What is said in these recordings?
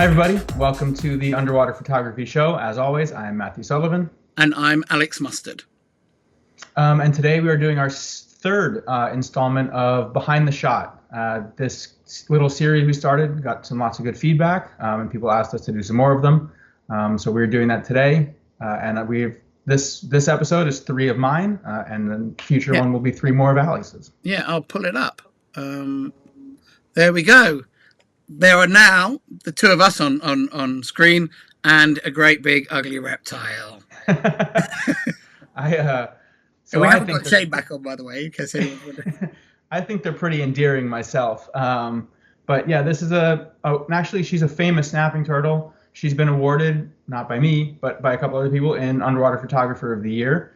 Hi, everybody. Welcome to the Underwater Photography Show. As always, I am Matthew Sullivan. And I'm Alex Mustard. And today we are doing our third installment of Behind the Shot. This little series we started got lots of good feedback, and people asked us to do some more of them. So we're doing that today. And this episode is 3 of mine, and the future one will be 3 more of Alex's. Yeah, I'll pull it up. There we go. There are now the 2 of us on screen and a great big ugly reptile. We haven't got shade back on, by the way, because I think they're pretty endearing myself. But yeah, this is actually she's a famous snapping turtle. She's been awarded, not by me, but by a couple other people, in Underwater Photographer of the Year.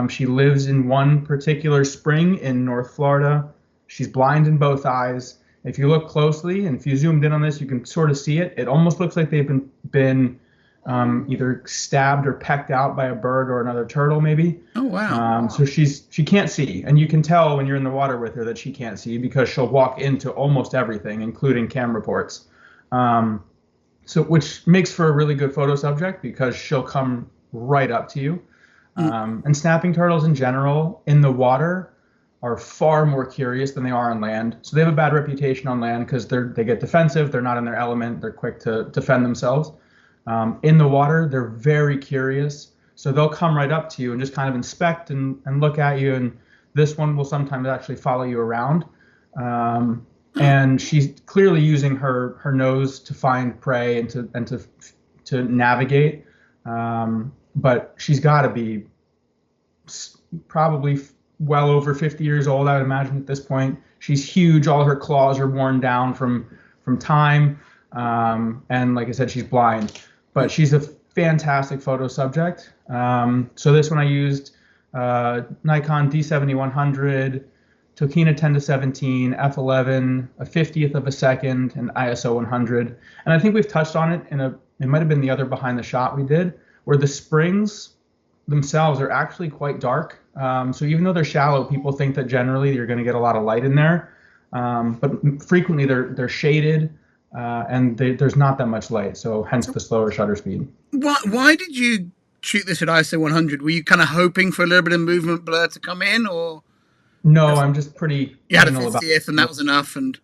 She lives in one particular spring in North Florida. She's blind in both eyes. If you look closely, and if you zoomed in on this, you can sort of see it. It almost looks like they've been either stabbed or pecked out by a bird or another turtle, maybe. Oh, wow. So she can't see, and you can tell when you're in the water with her that she can't see because she'll walk into almost everything, including camera ports. Which makes for a really good photo subject because she'll come right up to you. And snapping turtles in general in the water are far more curious than they are on land. So they have a bad reputation on land because they get defensive. They're not in their element. They're quick to defend themselves. In the water, they're very curious. So they'll come right up to you and just kind of inspect and look at you. And this one will sometimes actually follow you around. And she's clearly using her nose to find prey and to navigate. But she's got to be probably well over 50 years old, I would imagine, at this point. She's huge. All her claws are worn down from time. And like I said, she's blind. But she's a fantastic photo subject. So this one I used Nikon D7100, Tokina 10-17, f11, a 50th of a second, and ISO 100. And I think we've touched on it it might have been the other Behind the Shot we did, where the springs themselves are actually quite dark. So even though they're shallow, people think that generally you're going to get a lot of light in there. But frequently they're shaded, and there's not that much light. So hence the slower shutter speed. Why did you shoot this at ISO 100? Were you kind of hoping for a little bit of movement blur to come in, or? No, I'm just pretty. You had a 50th, and that was enough. And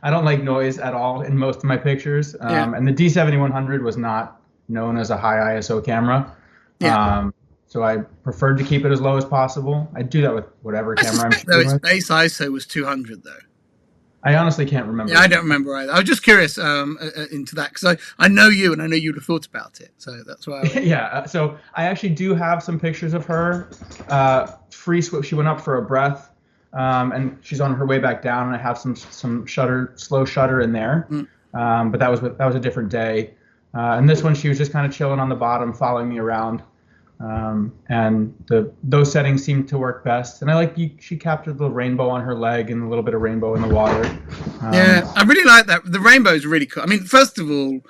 I don't like noise at all in most of my pictures. And the D7100 was not known as a high ISO camera. Yeah. So I preferred to keep it as low as possible. I do that with whatever camera I'm shooting with. Its base ISO was 200, though. I honestly can't remember. Yeah, I don't remember either. I was just curious into that because I know you, and I know you'd have thought about it. So that's why. Yeah. So I actually do have some pictures of her. Free swim. She went up for a breath, and she's on her way back down. And I have some slow shutter in there. But that was a different day. And this one, she was just kind of chilling on the bottom, following me around. And those settings seem to work best. And she captured the rainbow on her leg and a little bit of rainbow in the water. Yeah, I really like that. The rainbow is really cool. I mean, first of all,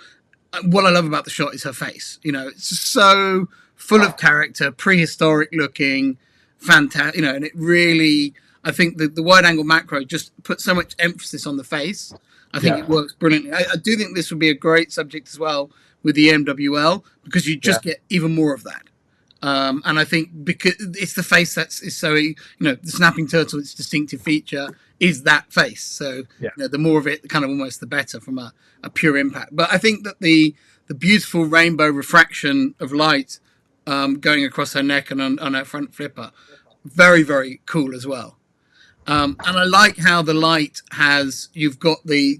what I love about the shot is her face. You know, it's just so full of character, prehistoric looking, fantastic. You know, and it really, I think the wide angle macro just puts so much emphasis on the face. I think it works brilliantly. I do think this would be a great subject as well with the MWL because you just get even more of that. And I think because it's the face is so, the snapping turtle, its distinctive feature is that face. So the more of it, kind of almost the better from a pure impact. But I think that the beautiful rainbow refraction of light going across her neck and on her front flipper, very, very cool as well. And I like how the light you've got the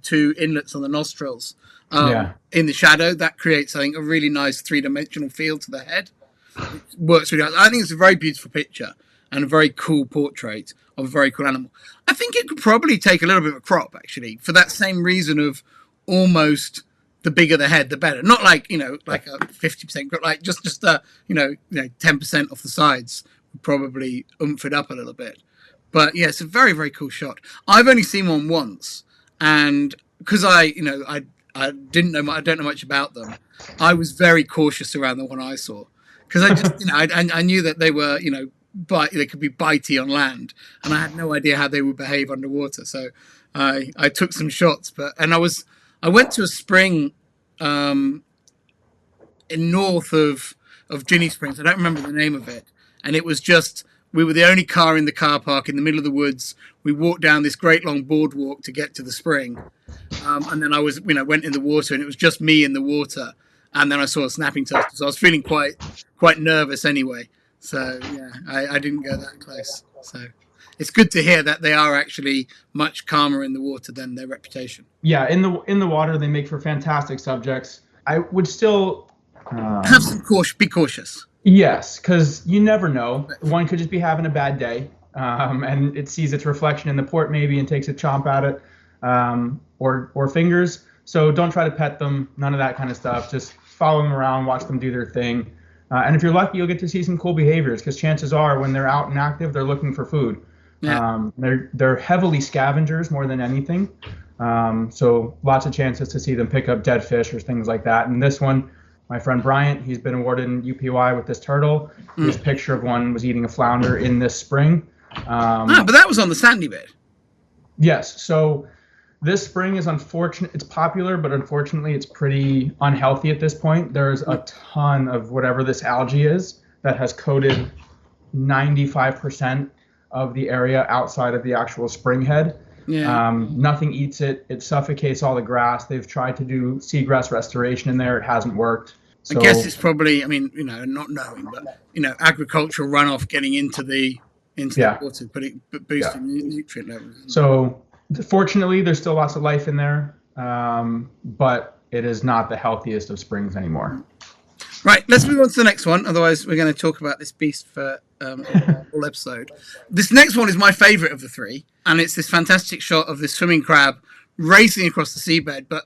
2 inlets on the nostrils in the shadow. That creates, I think, a really nice 3-dimensional feel to the head. It works really well. I think it's a very beautiful picture and a very cool portrait of a very cool animal. I think it could probably take a little bit of a crop, actually, for that same reason of almost the bigger the head, the better. Not like, like a 50% crop, like just 10% off the sides would probably oomph it up a little bit. But yeah, it's a very, very cool shot. I've only seen one once, and because I don't know much about them, I was very cautious around the one I saw. Because I just, I knew that they were, they could be bitey on land, and I had no idea how they would behave underwater. So I took some shots, and I I went to a spring um, in north of Ginny Springs. I don't remember the name of it, and it was just we were the only car in the car park in the middle of the woods. We walked down this great long boardwalk to get to the spring, and then I was went in the water, and it was just me in the water, and then I saw a snapping turtle. So I was feeling quite nervous anyway. So yeah, I didn't go that close. So it's good to hear that they are actually much calmer in the water than their reputation. Yeah, in the water they make for fantastic subjects. I would still Have some caution. Be cautious. yes, because you never know. One could just be having a bad day, and it sees its reflection in the port maybe and takes a chomp at it, or fingers. So don't try to pet them. None of that kind of stuff. Just follow them around, watch them do their thing, and if you're lucky, you'll get to see some cool behaviors. Because chances are, when they're out and active, they're looking for food. Yeah. They're heavily scavengers more than anything. So lots of chances to see them pick up dead fish or things like that. And this one, my friend Bryant, he's been awarded an UPY with this turtle. His picture of one was eating a flounder in this spring. But that was on the sandy bed. Yes. So this spring is unfortunate. It's popular, but unfortunately, it's pretty unhealthy at this point. There's a ton of whatever this algae is that has coated 95% of the area outside of the actual spring head. Yeah. Nothing eats it. It suffocates all the grass. They've tried to do seagrass restoration in there. It hasn't worked. So, I guess it's probably, I mean, not knowing, but, agricultural runoff getting into the water, boosting nutrient levels. So fortunately, there's still lots of life in there, but it is not the healthiest of springs anymore. Right, let's move on to the next one. Otherwise, we're going to talk about this beast for a whole episode. This next one is my favourite of the three, and it's this fantastic shot of this swimming crab racing across the seabed, but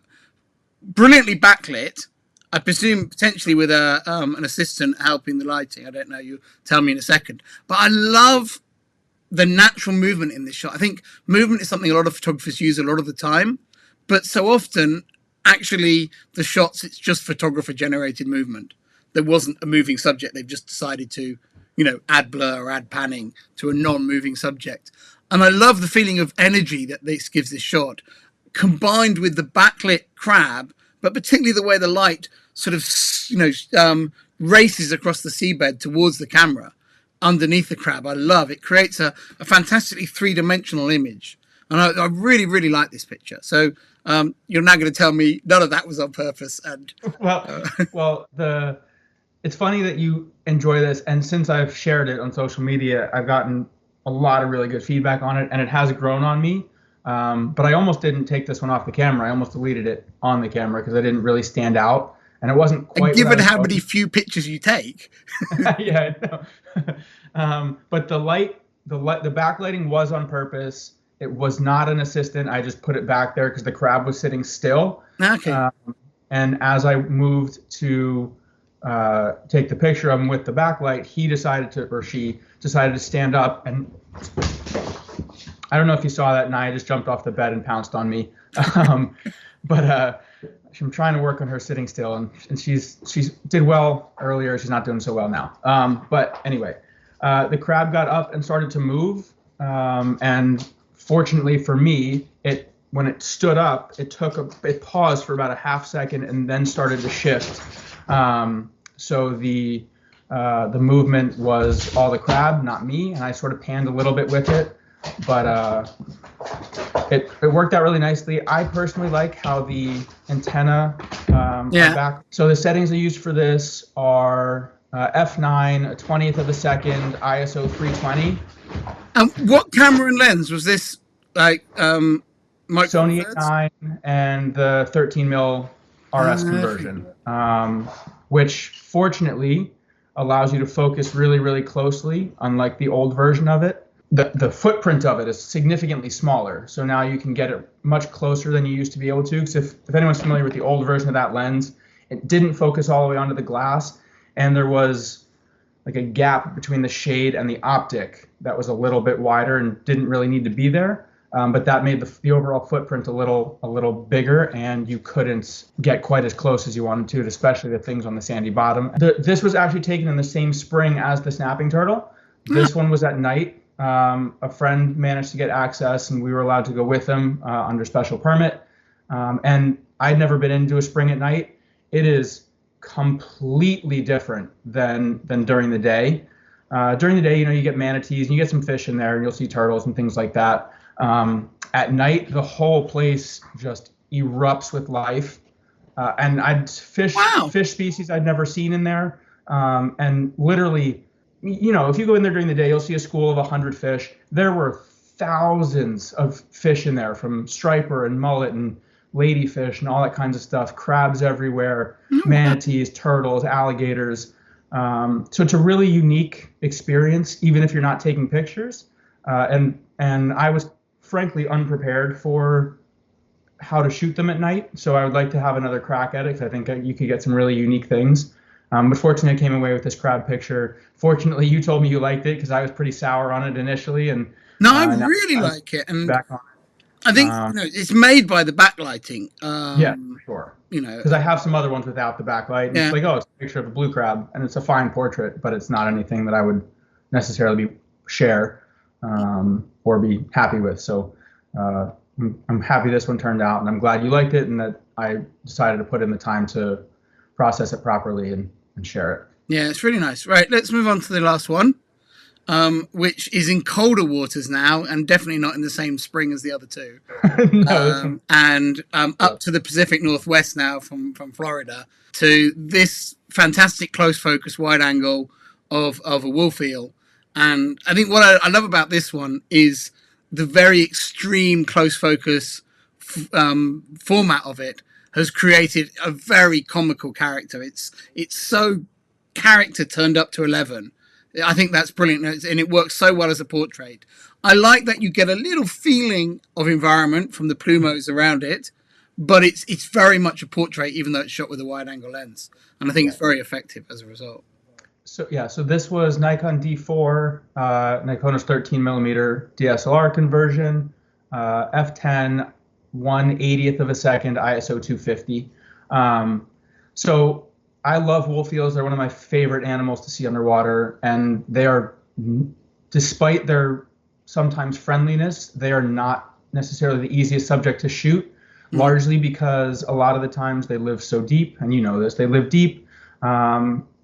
brilliantly backlit. I presume potentially with an assistant helping the lighting. I don't know. You'll tell me in a second. But I love the natural movement in this shot. I think movement is something a lot of photographers use a lot of the time, but so often, actually, the shots, it's just photographer-generated movement. There wasn't a moving subject. They've just decided to, add blur or add panning to a non-moving subject. And I love the feeling of energy that this gives this shot, combined with the backlit crab, but particularly the way the light sort of, races across the seabed towards the camera underneath the crab. I love it. Creates a fantastically three-dimensional image. And I really, really like this picture. So you're now going to tell me none of that was on purpose. And it's funny that you enjoy this, and since I've shared it on social media, I've gotten a lot of really good feedback on it, and it has grown on me. But I almost didn't take this one off the camera. I almost deleted it on the camera because I didn't really stand out, and it wasn't quite. And given how many few pictures you take, yeah, I know. But the backlighting was on purpose. It was not an assistant. I just put it back there because the crab was sitting still. Okay. And as I moved to take the picture of him with the backlight, she decided to stand up, and I don't know if you saw that, Naya just jumped off the bed and pounced on me. But I'm trying to work on her sitting still, and she's did well earlier. She's not doing so well now. But anyway, the crab got up and started to move, and fortunately for me, when it stood up, it paused for about a half second and then started to shift. So the movement was all the crab, not me, and I sort of panned a little bit with it, but it worked out really nicely. I personally like how the antenna are back. So the settings I used for this are f9, a 20th of a second, ISO 320. What camera and lens was this? Like Sony 8.9 and the 13mm RS conversion, which fortunately allows you to focus really, really closely, unlike the old version of it. The footprint of it is significantly smaller, so now you can get it much closer than you used to be able to. Because if anyone's familiar with the old version of that lens, it didn't focus all the way onto the glass, and there was like a gap between the shade and the optic that was a little bit wider and didn't really need to be there. But that made the overall footprint a little bigger, and you couldn't get quite as close as you wanted to, especially the things on the sandy bottom. This was actually taken in the same spring as the snapping turtle. This one was at night. A friend managed to get access, and we were allowed to go with him under special permit. And I'd never been into a spring at night. It is completely different than during the day. During the day, you get manatees and you get some fish in there, and you'll see turtles and things like that. At night, the whole place just erupts with life, and I'd fish species I'd never seen in there, and literally, if you go in there during the day, you'll see a school of 100 fish. There were thousands of fish in there, from striper and mullet and ladyfish and all that kinds of stuff, crabs everywhere, manatees, turtles, alligators. So it's a really unique experience, even if you're not taking pictures. And I was frankly unprepared for how to shoot them at night. So I would like to have another crack at it, because I think you could get some really unique things. But fortunately, I came away with this crab picture. Fortunately, you told me you liked it, because I was pretty sour on it initially. And no, I really like it. And back on. I think it's made by the backlighting. Yeah, for sure. Because I have some other ones without the backlight. And it's like, it's a picture of a blue crab, and it's a fine portrait, but it's not anything that I would necessarily share or be happy with. So I'm happy this one turned out, and I'm glad you liked it, and that I decided to put in the time to process it properly and share it. Yeah, it's really nice. Right, let's move on to the last one. Which is in colder waters now, and definitely not in the same spring as the other two. And up to the Pacific Northwest now, from Florida, to this fantastic close focus wide angle of a wolf eel. And I think what I love about this one is the very extreme close focus format of it has created a very comical character. It's so character turned up to 11. I think that's brilliant, and it works so well as a portrait. I like that you get a little feeling of environment from the plumos around it, but it's very much a portrait, even though it's shot with a wide-angle lens. And I think it's very effective as a result. So this was Nikon D4, Nikon's 13mm DSLR conversion, f10, 1/80th of a second, ISO 250. So I love wolf eels. They're one of my favorite animals to see underwater, and they are, despite their sometimes friendliness, they are not necessarily the easiest subject to shoot, largely because a lot of the times they live so deep, and you know this, they live deep,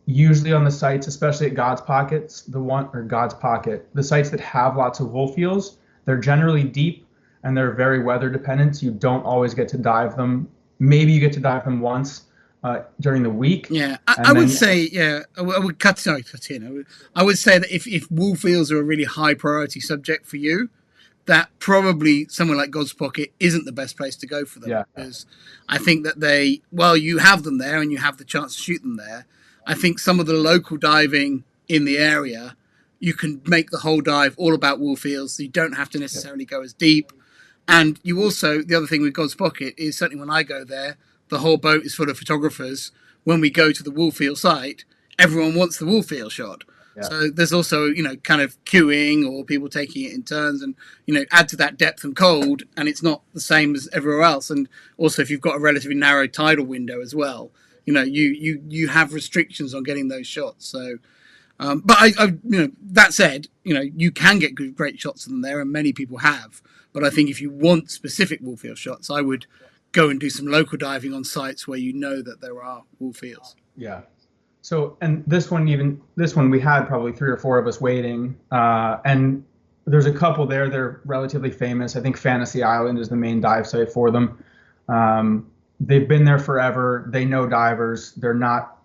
usually on the sites, especially at God's Pockets, the sites that have lots of wolf eels, they're generally deep, and they're very weather dependent, so you don't always get to dive them. Maybe you get to dive them once during the week. Yeah, I would say, I would cut in. I would say that if wolf eels are a really high priority subject for you, that probably somewhere like God's Pocket isn't the best place to go for them. Yeah. Because I think that you have them there and you have the chance to shoot them there. I think some of the local diving in the area, you can make the whole dive all about wolf eels, so you don't have to necessarily go as deep. And you also, the other thing with God's Pocket is, certainly when I go there, the whole boat is full of photographers. When we go to the wolf eel site, everyone wants the wolf eel shot. Yeah. So there's also, kind of queuing or people taking it in turns, and, add to that depth and cold, and it's not the same as everywhere else. And also, if you've got a relatively narrow tidal window as well, you have restrictions on getting those shots. So, but that said, you can get great shots of them there, and many people have. But I think if you want specific wolf eel shots, I would go and do some local diving on sites where that there are wolf eels. Yeah. So, and this one we had probably 3 or 4 of us waiting, and there's a couple there. They're relatively famous. I think Fantasy Island is the main dive site for them. They've been there forever. They know divers. They're not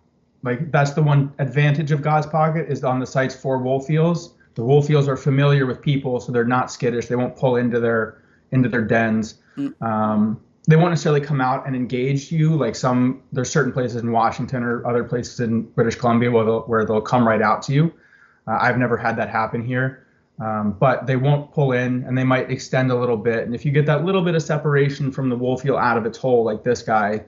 that's the one advantage of God's Pocket, is on the sites for wolf eels. The wolf eels are familiar with people, so they're not skittish. They won't pull into their dens. They won't necessarily come out and engage you. There's certain places in Washington or other places in British Columbia where they'll come right out to you. I've never had that happen here, but they won't pull in, and they might extend a little bit. And if you get that little bit of separation from the wolf eel out of its hole, like this guy,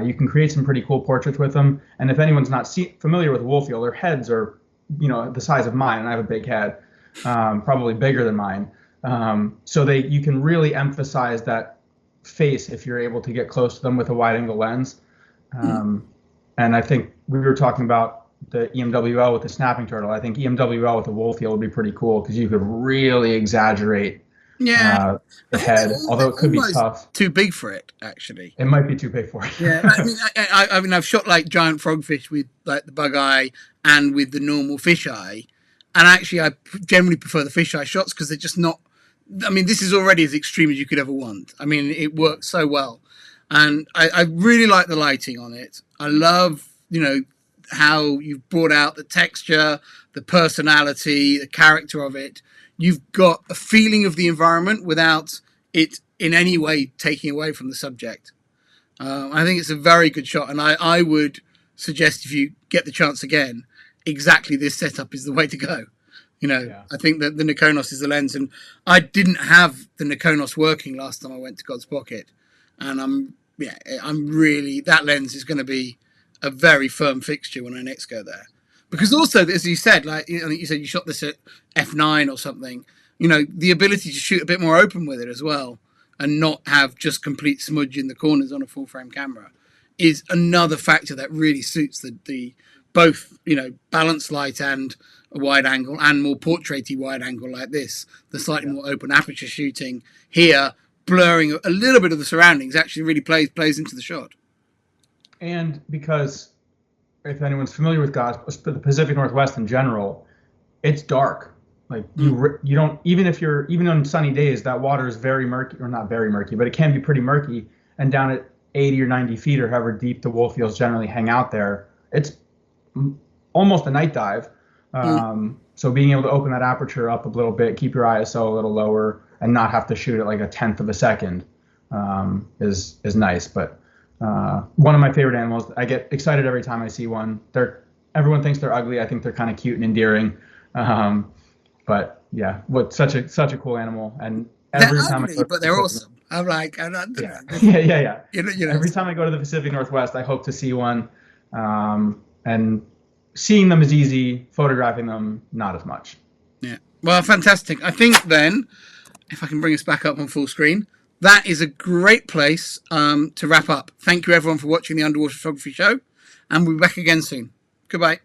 you can create some pretty cool portraits with them. And if anyone's not familiar with wolf eel, their heads are, the size of mine, and I have a big head, probably bigger than mine. So you can really emphasize that face if you're able to get close to them with a wide angle lens. And I think we were talking about the EMWL with the snapping turtle. I think EMWL with the wolf eel would be pretty cool, because you could really exaggerate Yeah, the I think they're, head, although they're it could be almost tough. too big for it, actually. It might be too big for Yeah, I it. mean, I mean, I've shot like giant frogfish with like the bug eye and with the normal fish eye, and actually, I generally prefer the fish eye shots because they're just not. I mean, this is already as extreme as you could ever want. I mean, it Yeah. works so well, and I really like the lighting on it. I love, how you've brought out the texture, the personality, the character of it. You've got a feeling of the environment without it in any way taking away from the subject. I think it's a very good shot, and I would suggest if you get the chance again, exactly this setup is the way to go. Yeah. I think that the Nikonos is the lens, and I didn't have the Nikonos working last time I went to God's Pocket, and I'm really that lens is going to be a very firm fixture when I next go there, because also as you said, like I think you said you shot this at f9 or something. The ability to shoot a bit more open with it as well, and not have just complete smudge in the corners on a full frame camera, is another factor that really suits the both balanced light and a wide angle and more portraity wide angle like this. The slightly Yeah. more open aperture shooting here, blurring a little bit of the surroundings, actually really plays into the shot. And because if anyone's familiar with the Pacific Northwest in general, it's dark. Like you don't even on sunny days, that water is very murky, or not very murky, but it can be pretty murky. And down at 80 or 90 feet, or however deep the wolf eels generally hang out there, it's almost a night dive. So being able to open that aperture up a little bit, keep your ISO a little lower, and not have to shoot at like a tenth of a second is nice. But one of my favorite animals. I get excited every time I see one. Everyone thinks they're ugly. I think they're kind of cute and endearing. But yeah, such a cool animal. And every They're time ugly, but they're awesome. I'm like, I don't yeah, know. yeah. You know, Every time I go to the Pacific Northwest, I hope to see one. And seeing them is easy. Photographing them, not as much. Yeah. Well, fantastic. I think then, if I can bring us back up on full screen, that is a great place to wrap up. Thank you, everyone, for watching the Underwater Photography Show, and we'll be back again soon. Goodbye.